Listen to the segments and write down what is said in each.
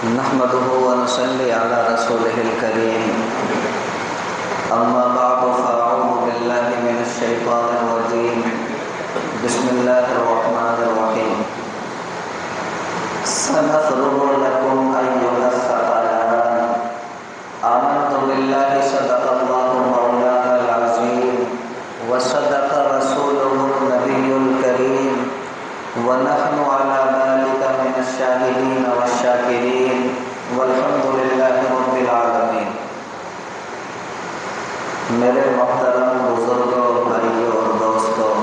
نحمده ونصلي على رسوله الكريم اما بعد فاعوذ بالله من الشيطان الرجيم بسم الله الرحمن الرحيم سنفرغ لكم ايها الثقلان آمنت بالله صدق الله مولانا العظيم وصدق رسوله النبي الكريم ونحن على ذلك من الشاهدين والشاكرين والحمد لله رب العالمین۔ میرے محترم بزرگوں، بھائیوں اور دوستوں،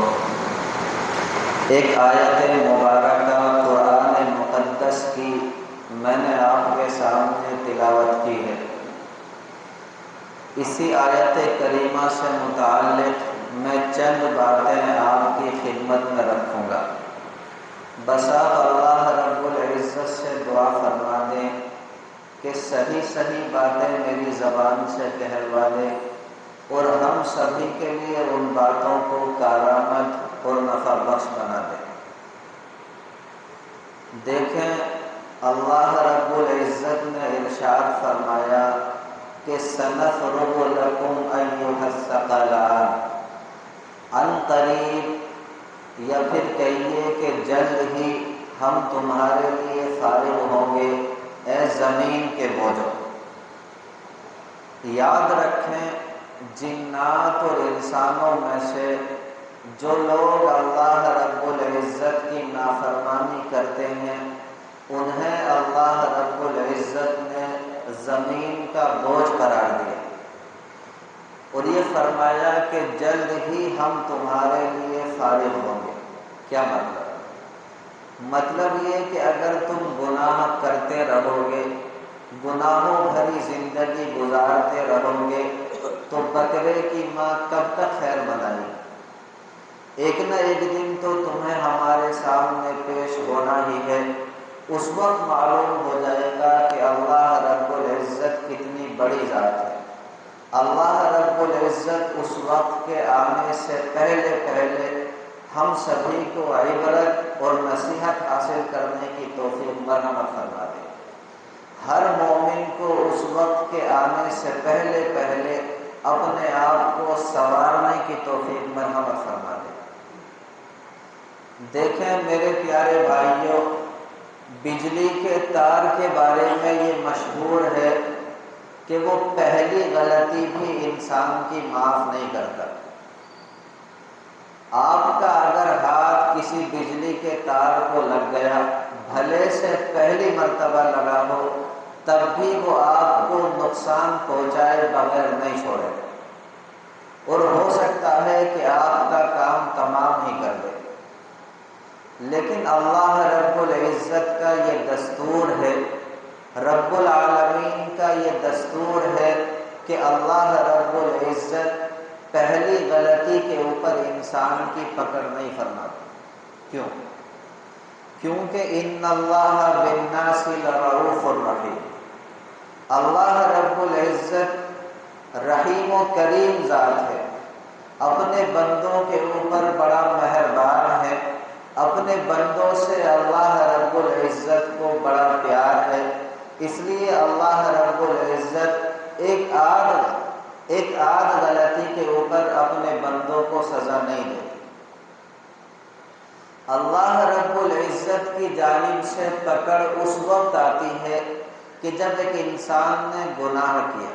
ایک آیت مبارکہ قرآن مقدس کی میں نے آپ کے سامنے تلاوت کی ہے۔ اسی آیت کریمہ سے متعلق میں چند باتیں آپ کی خدمت میں رکھوں گا۔ بسا اللہ رب العزت سے دعا فرما دیں کہ صحیح صحیح باتیں میری زبان سے کہلوا دے اور ہم سبھی کے لیے ان باتوں کو کارآمد اور نفع بخش بنا دے۔ دیکھیں، اللہ رب العزت نے ارشاد فرمایا کہ سنفرغ لکم ایھا الثقلان، عن قریب، یا پھر کہیے کہ جلد ہی ہم تمہارے لیے فارغ ہوں گے اے زمین کے بوجھوں۔ یاد رکھیں، جنات اور انسانوں میں سے جو لوگ اللہ رب العزت کی نافرمانی کرتے ہیں انہیں اللہ رب العزت نے زمین کا بوجھ قرار دیا اور یہ فرمایا کہ جلد ہی ہم تمہارے لیے فارغ ہوں گے۔ کیا مطلب یہ کہ اگر تم گناہ کرتے رہو گے، گناہوں بھری زندگی گزارتے رہو گے تو بکرے کی ماں کب تک خیر بنائے گی؟ ایک نہ ایک دن تو تمہیں ہمارے سامنے پیش ہونا ہی ہے۔ اس وقت معلوم ہو جائے گا کہ اللہ رب العزت کتنی بڑی ذات ہے۔ اللہ رب العزت اس وقت کے آنے سے پہلے ہم سبھی کو عبرت اور نصیحت حاصل کرنے کی توفیق مرحمت فرما دے۔ ہر مومن کو اس وقت کے آنے سے پہلے اپنے آپ کو سنوارنے کی توفیق مرحمت فرما دے۔ دیکھیں میرے پیارے بھائیوں، بجلی کے تار کے بارے میں یہ مشہور ہے کہ وہ پہلی غلطی بھی انسان کی معاف نہیں کرتا۔ آپ کا اگر ہاتھ کسی بجلی کے تار کو لگ گیا، بھلے سے پہلی مرتبہ لگا ہو، تب بھی وہ آپ کو نقصان پہنچائے بغیر نہیں چھوڑے اور ہو سکتا ہے کہ آپ کا کام تمام ہی کر دے۔ لیکن اللہ رب العزت کا یہ دستور ہے، رب العالمین کا یہ دستور ہے کہ اللہ رب العزت پہلی غلطی کے اوپر انسان کی پکڑ نہیں فرماتا۔ کیوں؟ کیونکہ ان اللہ بالناس لرؤوف الرحیم، اللہ رب العزت رحیم و کریم ذات ہے، اپنے بندوں کے اوپر بڑا مہربان ہے، اپنے بندوں سے اللہ رب العزت کو بڑا پیار ہے۔ اس لیے اللہ رب العزت ایک آدھ غلطی کے اوپر اپنے بندوں کو سزا نہیں دے۔ اللہ رب العزت کی جانب سے پکڑ اس وقت آتی ہے کہ جب ایک انسان نے گناہ کیا،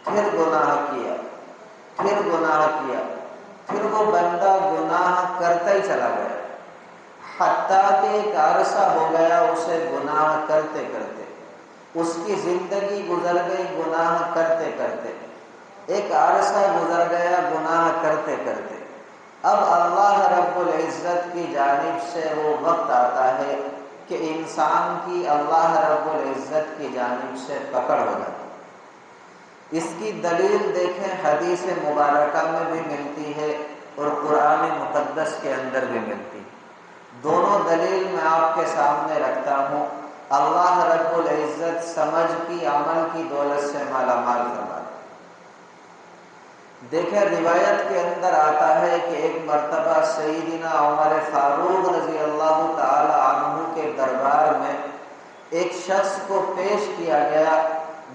پھر گناہ کیا، پھر گناہ کیا، پھر وہ بندہ گناہ کرتا ہی چلا گیا، حتیٰ کہ ایک عرصہ ہو گیا اسے گناہ کرتے کرتے، اس کی زندگی گزر گئی گناہ کرتے کرتے، ایک عرصہ گزر گیا گناہ کرتے کرتے۔ اب اللہ رب العزت کی جانب سے وہ وقت آتا ہے کہ انسان کی اللہ رب العزت کی جانب سے پکڑ ہو جاتی۔ اس کی دلیل دیکھیں، حدیث مبارکہ میں بھی ملتی ہے اور قرآن مقدس کے اندر بھی ملتی ہے۔ دونوں دلیل میں آپ کے سامنے رکھتا ہوں۔ اللہ رب العزت سمجھ کی، عمل کی دولت سے مالا مال فرما دے۔ دیکھیں روایت کے اندر آتا ہے کہ ایک مرتبہ سیدنا عمر فاروق رضی اللہ تعالی عنہ کے دربار میں ایک شخص کو پیش کیا گیا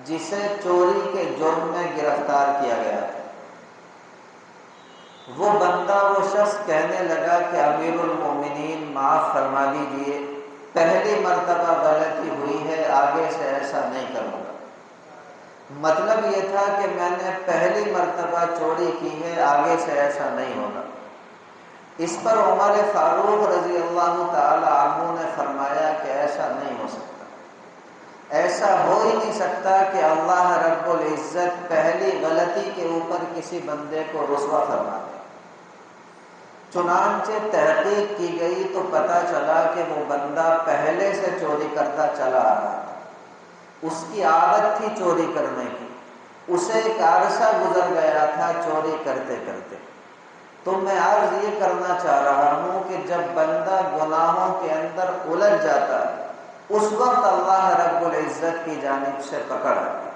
جسے چوری کے جرم میں گرفتار کیا گیا تھا۔ وہ بندہ، وہ شخص کہنے لگا کہ امیر المومنین معاف فرما دیجئے، پہلی مرتبہ غلطی ہوئی ہے، آگے سے ایسا نہیں کروں گا۔ مطلب یہ تھا کہ میں نے پہلی مرتبہ چوری کی ہے، آگے سے ایسا نہیں ہوگا۔ اس پر عمر فاروق رضی اللہ تعالی عنہ نے فرمایا کہ ایسا نہیں ہو سکتا، ایسا ہو ہی نہیں سکتا کہ اللہ رب العزت پہلی غلطی کے اوپر کسی بندے کو رسوا فرما دے۔ چنانچہ تحقیق کی گئی تو پتہ چلا کہ وہ بندہ پہلے سے چوری کرتا چلا آ رہا تھا، اس کی عادت تھی چوری کرنے کی، اسے ایک عرصہ گزر گیا تھا چوری کرتے کرتے۔ تو میں عرض یہ کرنا چاہ رہا ہوں کہ جب بندہ گناہوں کے اندر الجھ جاتا ہے، اس وقت اللہ رب العزت کی جانب سے پکڑ آتی ہے۔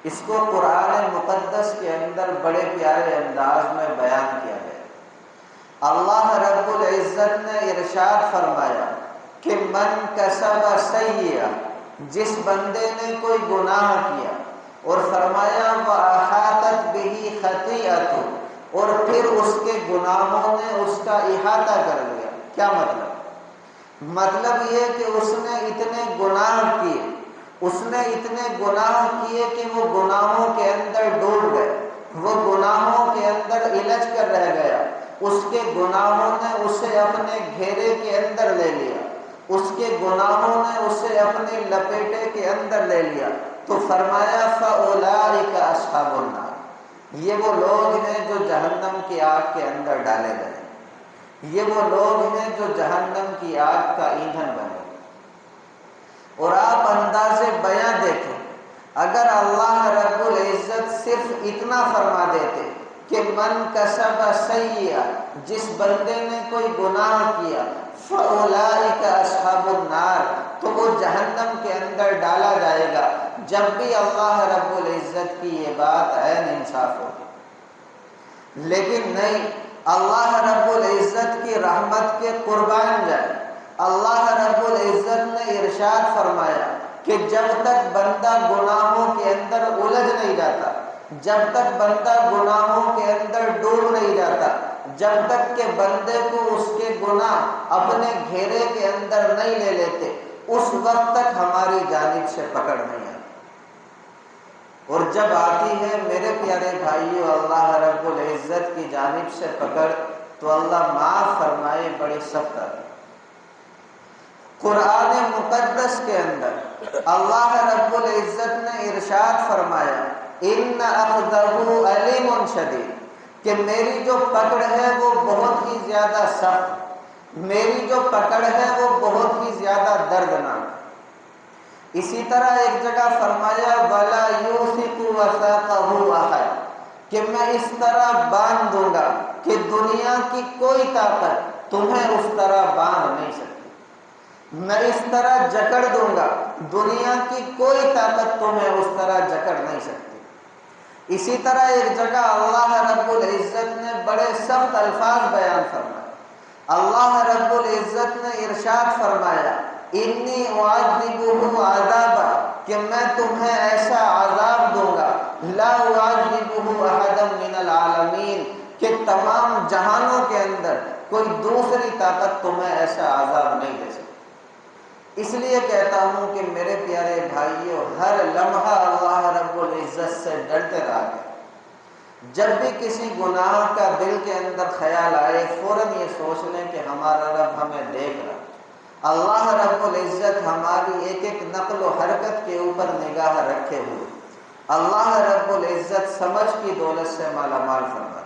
اس کو قرآن مقدس کے اندر بڑے پیارے انداز میں بیان کیا گیا۔ اللہ رب العزت نے ارشاد فرمایا کہ من کسب سیئہ، جس بندے نے کوئی گناہ کیا، اور فرمایا وَأَحَاطَتْ بِهِ خَطِیئَتُهُ، اور پھر اس کے گناہوں نے اس کا احاطہ کر لیا۔ کیا مطلب؟ مطلب یہ کہ اس نے اتنے گناہ کیے، اس نے اتنے گناہ کیے کہ وہ گناہوں کے اندر ڈوب گئے، وہ گناہوں کے اندر الجھ کر رہ گیا، اس کے گناہوں نے اسے اپنے گھیرے کے اندر لے لیا، اس کے گناہوں نے اسے اپنے لپیٹے کے اندر لے لیا۔ تو فرمایا فَأُولَٰئِكَ أَصْحَابُ النَّارِ، یہ وہ لوگ ہیں جو جہنم کی آگ کے اندر ڈالے گئے، یہ وہ لوگ ہیں جو جہنم کی آگ کا ایندھن بنے۔ اور آپ انداز بیاں دیکھیں، اگر اللہ رب العزت صرف اتنا فرما دیتے کہ من کسب سیئہ، جس بندے نے کوئی گناہ کیا، فَأُولَٰئِكَ أَصْحَابُ النَّارِ، تو وہ جہنم کے اندر ڈالا جائے گا، جب بھی اللہ رب العزت کی یہ بات عین انصاف ہوگی۔ لیکن نہیں، اللہ رب العزت کی رحمت کے قربان جائے، اللہ رب العزت نے ارشاد فرمایا کہ جب تک بندہ گناہوں کے اندر الجھ نہیں جاتا، جب تک بندہ گناہوں کے اندر ڈوب نہیں جاتا، جب تک کہ بندے کو اس کے گناہ اپنے گھیرے کے اندر نہیں لے لیتے، اس وقت تک ہماری جانب سے پکڑ نہیں آتی۔ اور جب آتی ہے میرے پیارے بھائیو اللہ رب العزت کی جانب سے پکڑ، تو اللہ معاف فرمائے بڑی سخت آتی۔ قرآن مقدس کے اندر اللہ رب العزت نے ارشاد فرمایا ان اخذہ علیم شدید، کہ میری جو پکڑ ہے وہ بہت ہی زیادہ سخت، میری جو پکڑ ہے وہ بہت ہی زیادہ دردناک۔ اسی طرح ایک جگہ فرمایا وَلَا يُوثِقُ وَثَاقَهُ أَحَدٌ، کہ میں اس طرح باندھ دوں گا کہ دنیا کی کوئی طاقت تمہیں اس طرح باندھ نہیں سکتی، میں اس طرح جکڑ دوں گا، دنیا کی کوئی طاقت تمہیں اس طرح جکڑ نہیں سکتی۔ اسی طرح ایک جگہ اللہ رب العزت نے بڑے سخت الفاظ بیان فرمائے۔ اللہ رب العزت نے ارشاد فرمایا انی اعذبہ عذابا، کہ میں تمہیں ایسا عذاب دوں گا لا اعذبہ احدا من العالمین، کہ تمام جہانوں کے اندر کوئی دوسری طاقت تمہیں ایسا عذاب نہیں دے سکتی۔ اس لیے کہتا ہوں کہ میرے پیارے بھائیوں، ہر لمحہ اللہ رب العزت سے ڈرتے رہا کریں۔ جب بھی کسی گناہ کا دل کے اندر خیال آئے، فوراً یہ سوچ لیں کہ ہمارا رب ہمیں دیکھ رہا ہے، اللہ رب العزت ہماری ایک ایک نقل و حرکت کے اوپر نگاہ رکھے ہوئے، اللہ رب العزت سمجھ کی دولت سے مالا مال فرما۔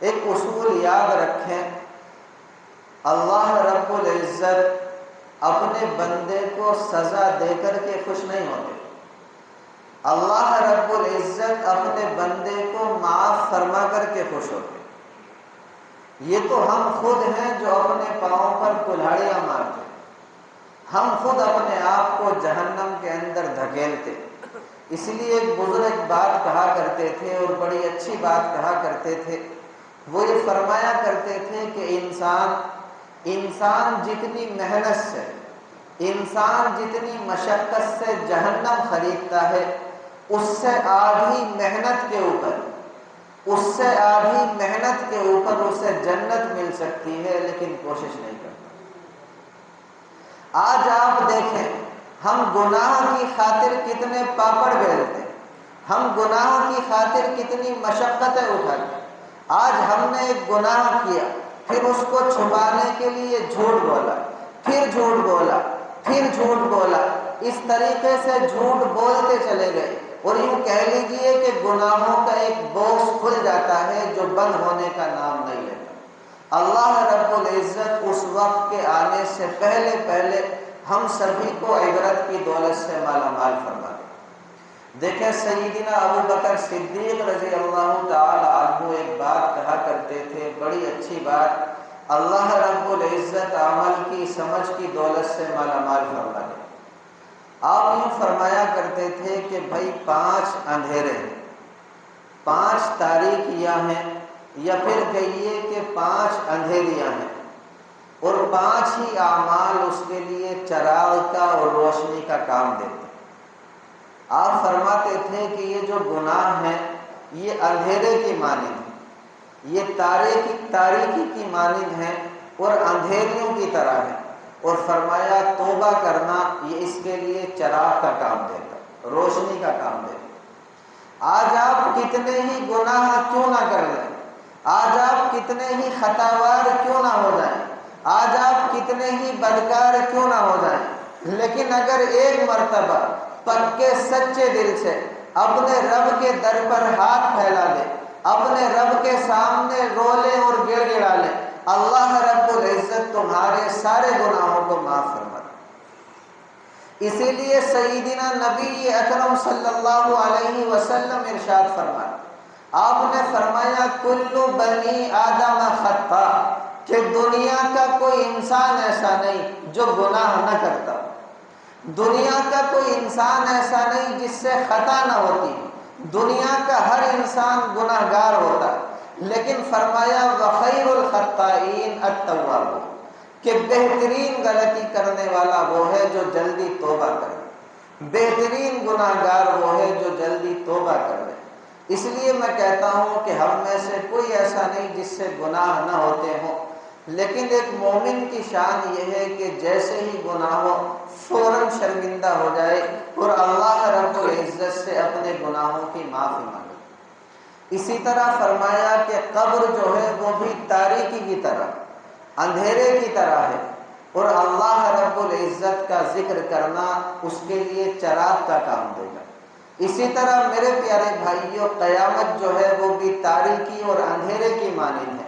ایک اصول یاد رکھیں، اللہ رب العزت اپنے بندے کو سزا دے کر کے خوش نہیں ہوتے، اللہ رب العزت اپنے بندے کو معاف فرما کر کے خوش ہوتے۔ یہ تو ہم خود ہیں جو اپنے پاؤں پر کلہاڑیاں مارتے، ہم خود اپنے آپ کو جہنم کے اندر دھکیلتے۔ اس لیے ایک بزرگ بات کہا کرتے تھے اور بڑی اچھی بات کہا کرتے تھے، وہ یہ فرمایا کرتے تھے کہ انسان جتنی محنت سے انسان جتنی مشقت سے جہنم خریدتا ہے اس سے آدھی محنت کے اوپر اسے جنت مل سکتی ہے، لیکن کوشش نہیں کرتا۔ آج آپ دیکھیں ہم گناہ کی خاطر کتنے پاپڑ بیلتے ہیں، ہم گناہ کی خاطر کتنی مشقتیں اٹھاتے ہیں۔ آج ہم نے ایک گناہ کیا، پھر اس کو چھپانے کے لیے جھوٹ بولا، پھر جھوٹ بولا، پھر جھوٹ بولا، اس طریقے سے جھوٹ بولتے چلے گئے، اور یوں کہہ لیجئے کہ گناہوں کا ایک باکس کھل جاتا ہے جو بند ہونے کا نام نہیں لیتا۔ اللہ رب العزت اس وقت کے آنے سے پہلے ہم سبھی کو عبرت کی دولت سے مالا مال فرما دے۔ دیکھیں سیدنا ابو بکر صدیق رضی اللہ تعالی عنہ ایک بات کہا کرتے تھے، بڑی اچھی بات، اللہ رب العزت عمل کی سمجھ کی دولت سے مالا مال فرما دے۔ آپ یوں فرمایا کرتے تھے کہ بھائی 5 اندھیرے ہیں، 5 تاریکیاں ہیں، یا پھر کہیے کہ 5 اندھیریاں ہیں، اور 5 ہی اعمال اس کے لیے چراغ کا اور روشنی کا کام دیتے ہیں۔ آپ فرماتے تھے کہ یہ جو گناہ ہیں یہ اندھیرے کی مانند ہیں، یہ تاریکی کی مانند ہیں اور اندھیریوں کی طرح ہیں، اور فرمایا توبہ کرنا یہ اس کے لیے چراغ کا کام دیتا، روشنی کا کام دیتا۔ آج آپ کتنے ہی گناہ کیوں نہ کر لیں، آج آپ کتنے ہی خطاوار کیوں نہ ہو جائیں، آج آپ کتنے ہی بدکار کیوں نہ ہو جائیں، لیکن اگر ایک مرتبہ پکے سچے دل سے اپنے رب کے در پر ہاتھ پھیلا لے، اپنے رب کے سامنے رو لے اور گڑ گڑا لے، اللہ رب العزت تمہارے سارے گناہوں کو معاف فرما دے۔ اسی لیے سیدنا نبی اکرم صلی اللہ علیہ وسلم ارشاد فرمایا، آپ نے فرمایا کل بنی آدم خطا، کہ دنیا کا کوئی انسان ایسا نہیں جو گناہ نہ کرتا، دنیا کا کوئی انسان ایسا نہیں جس سے خطا نہ ہوتی، دنیا کا ہر انسان گناہ گار ہوتا، لیکن فرمایا وخیر الخطائین التواب، کہ بہترین غلطی کرنے والا وہ ہے جو جلدی توبہ کرے، بہترین گناہ گار وہ ہے جو جلدی توبہ کر لے۔ اس لیے میں کہتا ہوں کہ ہم میں سے کوئی ایسا نہیں جس سے گناہ نہ ہوتے ہوں، لیکن ایک مومن کی شان یہ ہے کہ جیسے ہی گناہ ہو فوراً شرمندہ ہو جائے اور اللہ رب العزت سے اپنے گناہوں کی معافی مانگے۔ اسی طرح فرمایا کہ قبر جو ہے وہ بھی تاریکی کی طرح، اندھیرے کی طرح ہے، اور اللہ رب العزت کا ذکر کرنا اس کے لیے چراغ کا کام دے گا۔ اسی طرح میرے پیارے بھائیوں قیامت جو ہے وہ بھی تاریکی اور اندھیرے کی مانند ہے۔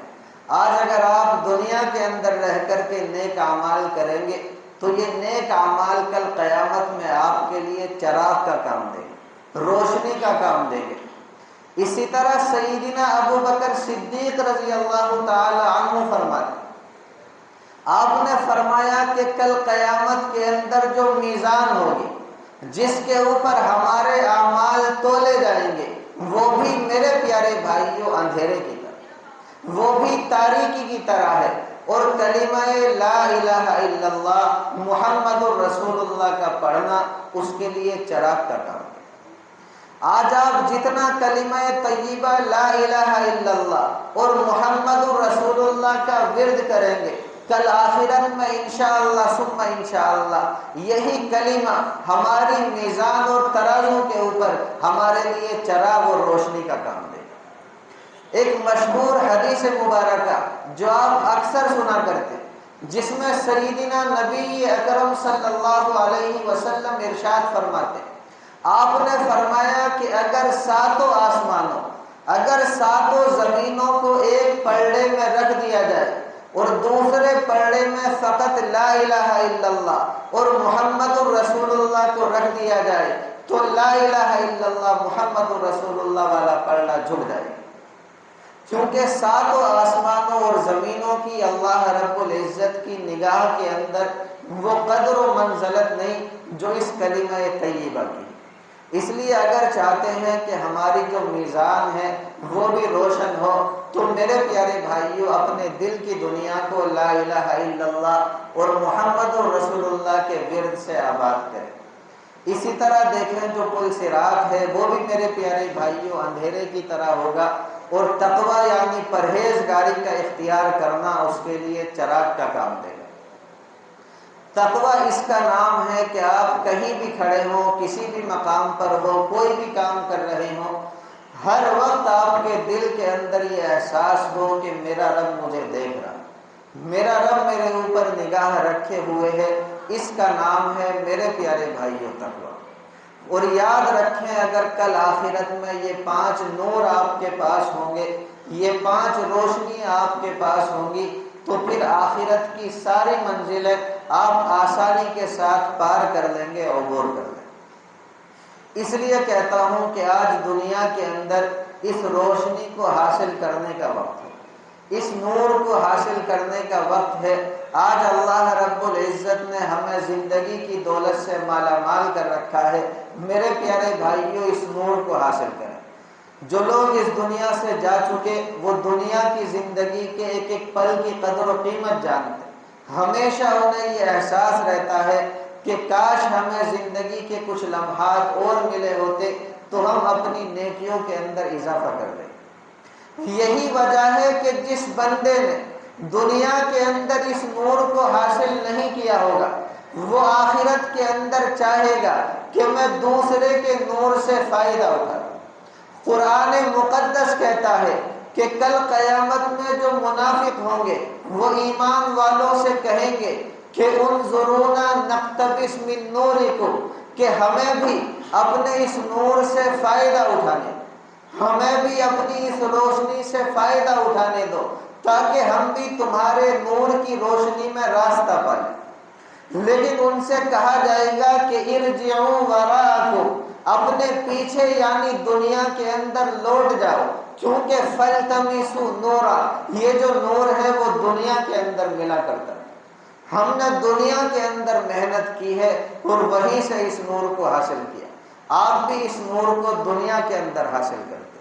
آج اگر آپ دنیا کے اندر رہ کر کے نیک اعمال کریں گے تو یہ نیک اعمال کل قیامت میں آپ کے لیے چراغ کا کام دیں گے، روشنی کا کام دیں گے۔ اسی طرح سیدنا ابو بکر صدیق رضی اللہ تعالی عنہ فرماتے، آپ نے فرمایا کہ کل قیامت کے اندر جو میزان ہوگی جس کے اوپر ہمارے اعمال تولے جائیں گے وہ بھی میرے پیارے بھائیوں اندھیرے کی طرح، وہ بھی تاریکی کی طرح ہے، اور کلمہ لا الہ الا اللہ محمد الرسول اللہ کا پڑھنا اس کے لیے چراغ کا کام ہے۔ آج آپ جتنا کلمہ طیبہ لا الہ الا اللہ اور محمد الرسول اللہ کا ورد کریں گے، کل آخرت میں انشاءاللہ ثم انشاءاللہ یہی کلمہ ہماری میزان اور ترازو کے اوپر ہمارے لیے چراغ اور روشنی کا کام دے گا۔ ایک مشہور حدیث مبارکہ جو آپ اکثر سنا کرتے، جس میں سیدنا نبی اکرم صلی اللہ علیہ وسلم ارشاد فرماتے، آپ نے فرمایا کہ اگر 7 آسمانوں، اگر 7 زمینوں کو ایک پلڑے میں رکھ دیا جائے اور دوسرے پلڑے میں فقط لا الہ الا اللہ اور محمد الرسول اللہ کو رکھ دیا جائے تو لا الہ الا اللہ محمد الرسول اللہ والا پلڑا جھک جائے، کیونکہ 7 آسمانوں اور زمینوں کی اللہ رب العزت کی نگاہ کے اندر وہ قدر و منزلت نہیں جو اس کلمہ طیبہ کی۔ اس لیے اگر چاہتے ہیں کہ ہماری جو میزان ہے وہ بھی روشن ہو تو میرے پیارے بھائیوں اپنے دل کی دنیا کو لا الہ الا اللہ اور محمد رسول اللہ کے ورد سے آباد کریں۔ اسی طرح دیکھیں جو کوئی صراط ہے وہ بھی میرے پیارے بھائیوں اندھیرے کی طرح ہوگا، اور تقوی یعنی پرہیزگاری کا اختیار کرنا اس کے لیے چراغ کا کام دے گا۔ تقوی اس کا نام ہے کہ آپ کہیں بھی کھڑے ہوں، کسی بھی مقام پر ہو، کوئی بھی کام کر رہے ہوں، ہر وقت آپ کے دل کے اندر یہ احساس ہو کہ میرا رب مجھے دیکھ رہا، میرا رب میرے اوپر نگاہ رکھے ہوئے ہے۔ اس کا نام ہے میرے پیارے بھائیوں تقوی۔ اور یاد رکھیں اگر کل آخرت میں یہ 5 نور آپ کے پاس ہوں گے، یہ 5 روشنی آپ کے پاس ہوں گی، تو پھر آخرت کی ساری منزلیں آپ آسانی کے ساتھ پار کر لیں گے، عبور کر لیں گے۔ اس لیے کہتا ہوں کہ آج دنیا کے اندر اس روشنی کو حاصل کرنے کا وقت ہے، اس نور کو حاصل کرنے کا وقت ہے۔ آج اللہ رب العزت نے ہمیں زندگی کی دولت سے مالا مال کر رکھا ہے، میرے پیارے بھائیوں اس نور کو حاصل کریں۔ جو لوگ اس دنیا سے جا چکے وہ دنیا کی زندگی کے ایک ایک پل کی قدر و قیمت جانتے، ہمیشہ انہیں یہ احساس رہتا ہے کہ کاش ہمیں زندگی کے کچھ لمحات اور ملے ہوتے تو ہم اپنی نیکیوں کے اندر اضافہ کر لیں۔ یہی وجہ ہے کہ جس بندے نے دنیا کے اندر اس نور کو حاصل نہیں کیا ہوگا وہ آخرت کے اندر چاہے گا کہ میں دوسرے کے نور سے فائدہ اٹھاؤں۔ قرآن مقدس کہتا ہے کہ کل قیامت میں جو منافق ہوں گے وہ ایمان والوں سے کہیں گے کہ انظرونا نقتبس من نورکم، کہ ہمیں بھی اپنے اس نور سے فائدہ اٹھانے، ہمیں بھی اپنی اس روشنی سے فائدہ اٹھانے دو تاکہ ہم بھی تمہارے نور کی روشنی میں راستہ پائیں۔ لیکن ان سے کہا جائے گا کہ ارجعوا وراءکم، اپنے پیچھے یعنی دنیا کے اندر لوٹ جاؤ، کیونکہ فالتمسوا نورا، یہ جو نور ہے وہ دنیا کے اندر ملا کرتا ہے، ہم نے دنیا کے اندر محنت کی ہے اور وہیں سے اس نور کو حاصل کیا، آپ بھی اس نور کو دنیا کے اندر حاصل کرتے۔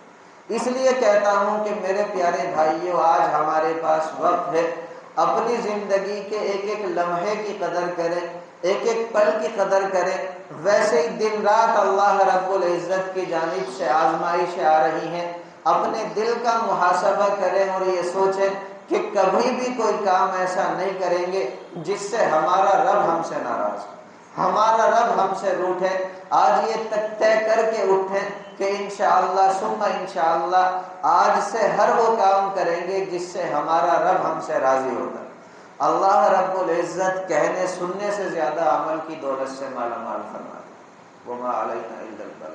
اس لیے کہتا ہوں کہ میرے پیارے بھائیوں آج ہمارے پاس وقت ہے، اپنی زندگی کے ایک ایک لمحے کی قدر کریں، ایک ایک پل کی قدر کریں۔ ویسے ہی دن رات اللہ رب العزت کی جانب سے آزمائشیں آ رہی ہیں، اپنے دل کا محاسبہ کریں اور یہ سوچیں کہ کبھی بھی کوئی کام ایسا نہیں کریں گے جس سے ہمارا رب ہم سے ناراض ہو، ہمارا رب ہم سے روٹھے۔ آج یہ تک طے کر کے اٹھیں کہ انشاءاللہ ثم انشاءاللہ آج سے ہر وہ کام کریں گے جس سے ہمارا رب ہم سے راضی ہوتا ہے۔ اللہ رب العزت کہنے سننے سے زیادہ عمل کی دولت سے مالا مال فرما دے۔ وما علینا الا البلاغ۔